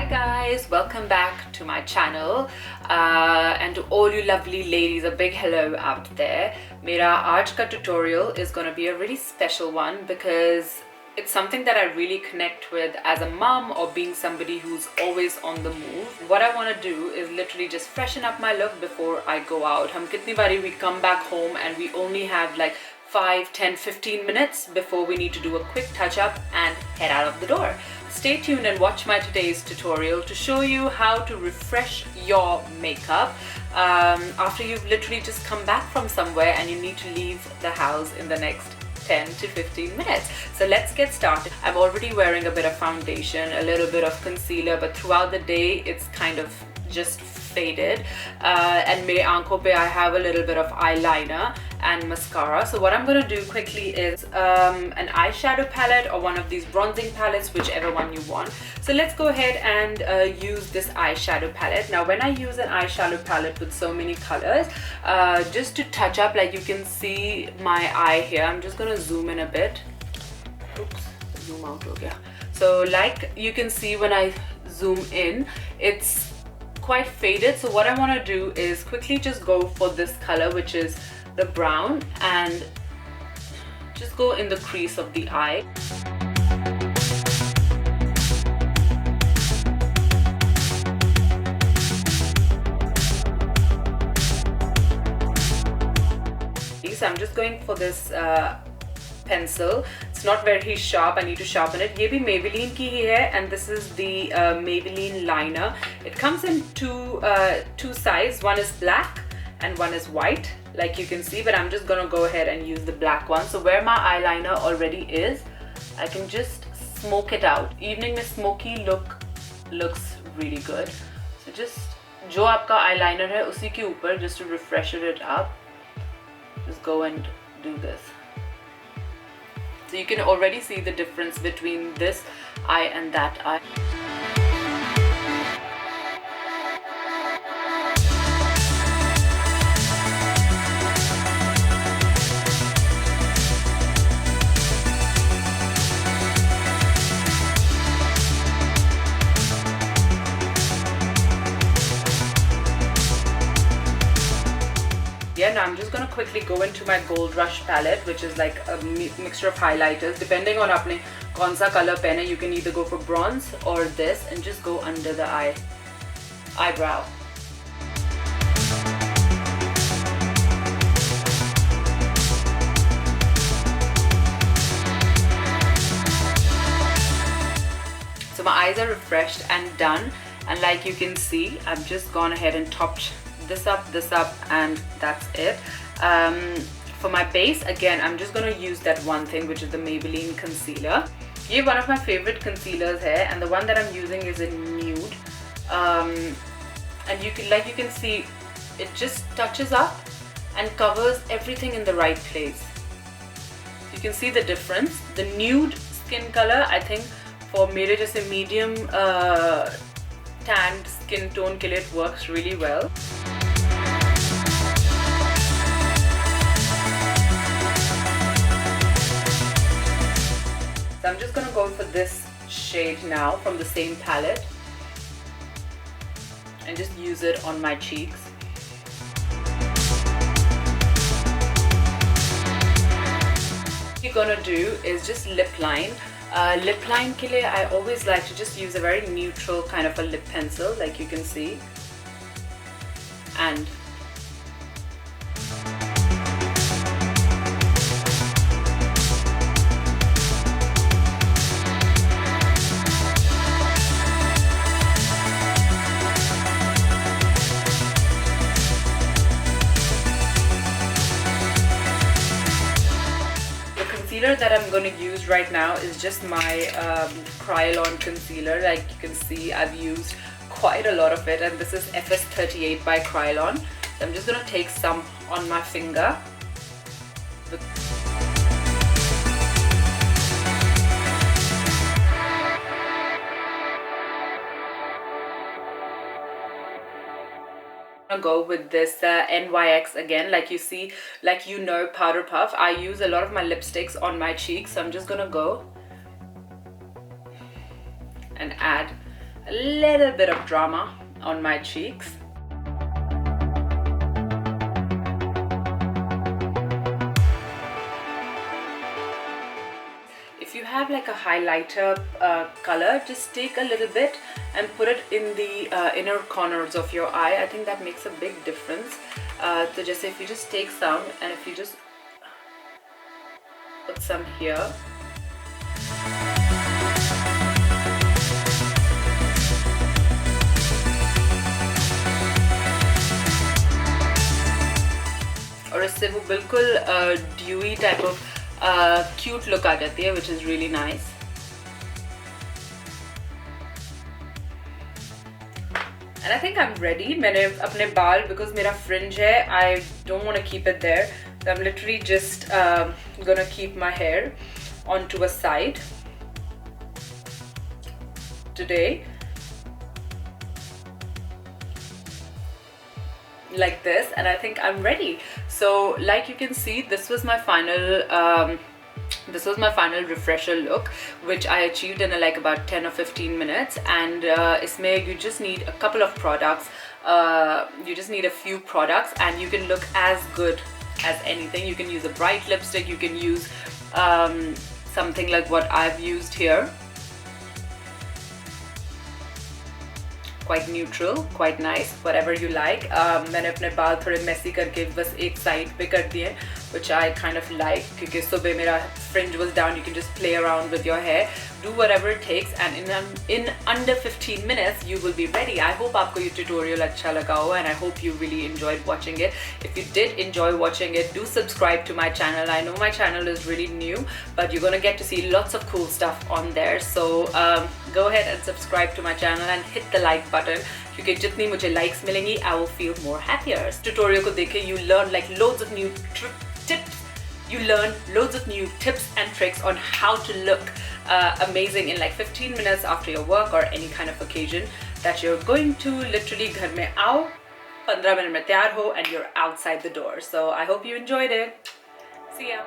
guys, welcome back to my channel and to all you lovely ladies, a big hello out there. Mera aaj ka tutorial is going to be a really special one because it's something that I really connect with as a mom or being somebody who's always on the move. What I want to do is literally just freshen up my look before I go out. Hum kitni bari we come back home and we only have like 5, 10, 15 minutes before we need to do a quick touch up and head out of the door. Stay tuned and watch my today's tutorial to show you how to refresh your makeup after you've literally just come back from somewhere and you need to leave the house in the next 10 to 15 minutes. So let's get started. I'm already wearing a bit of foundation, a little bit of concealer, but throughout the day it's kind of just faded, and mere aankhon pe I have a little bit of eyeliner and mascara. So what I'm going to do quickly is an eyeshadow palette or one of these bronzing palettes, whichever one you want. So let's go ahead and use this eyeshadow palette. Now when I use an eyeshadow palette with so many colors, just to touch up, like you can see my eye here, I'm just going to zoom in a bit. Oops, zoom out ho gaya. So like you can see when I zoom in, it's quite faded. So what I want to do is quickly just go for this color, which is the brown, and just go in the crease of the eye. So I'm just going for this pencil. It's not very sharp, I need to sharpen it. Ye bhi Maybelline ki hi hai, and this is the Maybelline liner. It comes in two sizes, one is black and one is white, like you can see, but I'm just gonna go ahead and use the black one. So where my eyeliner already is, I can just smoke it out. Evening mein smoky look looks really good. So just jo aapka eyeliner hai usi ke upar, just to refresh it up, just go and do this. So you can already see the difference between this eye and that eye. Yeah, now I'm just going to quickly go into my Gold Rush palette, which is like a mixture of highlighters. Depending on apne kaun sa color pen hai, you can either go for bronze or this, and just go under the eyebrow. So my eyes are refreshed and done, and like you can see, I've just gone ahead and topped this up, and that's it. For my base, again, I'm just going to use that one thing, which is the Maybelline concealer. Ye one of my favorite concealers hai, and the one that I'm using is in nude. And you can see, it just touches up and covers everything in the right place. You can see the difference. The nude skin color, I think for mere jaise medium tanned skin tone ke liye it works really well. So I'm just going to go for this shade now from the same palette and just use it on my cheeks. What you're going to do is just lip line. Lip line ke liye, I always like to just use a very neutral kind of a lip pencil, like you can see. And that I'm going to use right now is just my Kryolan concealer. Like you can see, I've used quite a lot of it, and this is FS38 by Kryolan. So I'm just going to take some on my finger. Go with this NYX again. Like you see, like you know, powderpuff, I use a lot of my lipsticks on my cheeks, so I'm just gonna go and add a little bit of drama on my cheeks. If you have like a highlighter color, just take a little bit and put it in the inner corners of your eye. I think that makes a big difference. So just if you just take some and if you just put some here. और इससे वो बिल्कुल dewy type of cute look आ जाती है, which is really nice. And I think I'm ready. मैंने अपने बाल, because मेरा fringe है, I don't want to keep it there. So I'm literally just gonna keep my hair onto a side today. Like this, and I think I'm ready. So like you can see, this was my final refresher look, which I achieved in like about 10 or 15 minutes. And isme you just need a couple of products. You just need a few products and you can look as good as anything. You can use a bright lipstick, you can use something like what I've used here. Quite neutral, quite nice, whatever you like. मैंने अपने बाल थोड़े messy करके बस एक side पे कर दिए, which I kind of like, क्योंकि सुबह मेरा fringe was down. You can just play around with your hair, do whatever it takes, and in under 15 minutes you will be ready. I hope आपको ये tutorial अच्छा लगा हो, and I hope you really enjoyed watching it. If you did enjoy watching it, do subscribe to my channel. I know my channel is really new, but you're gonna get to see lots of cool stuff on there. So go ahead and subscribe to my channel and hit the like button, क्योंकि जितनी मुझे likes मिलेंगी, I will feel more happier. This tutorial को देखे you learn like loads of new tips. You learn loads of new tips and tricks on how to look amazing in like 15 minutes after your work or any kind of occasion that you're going to. Literally घर में आओ, 15 minute में तैयार हो, and you're outside the door. So I hope you enjoyed it. See ya.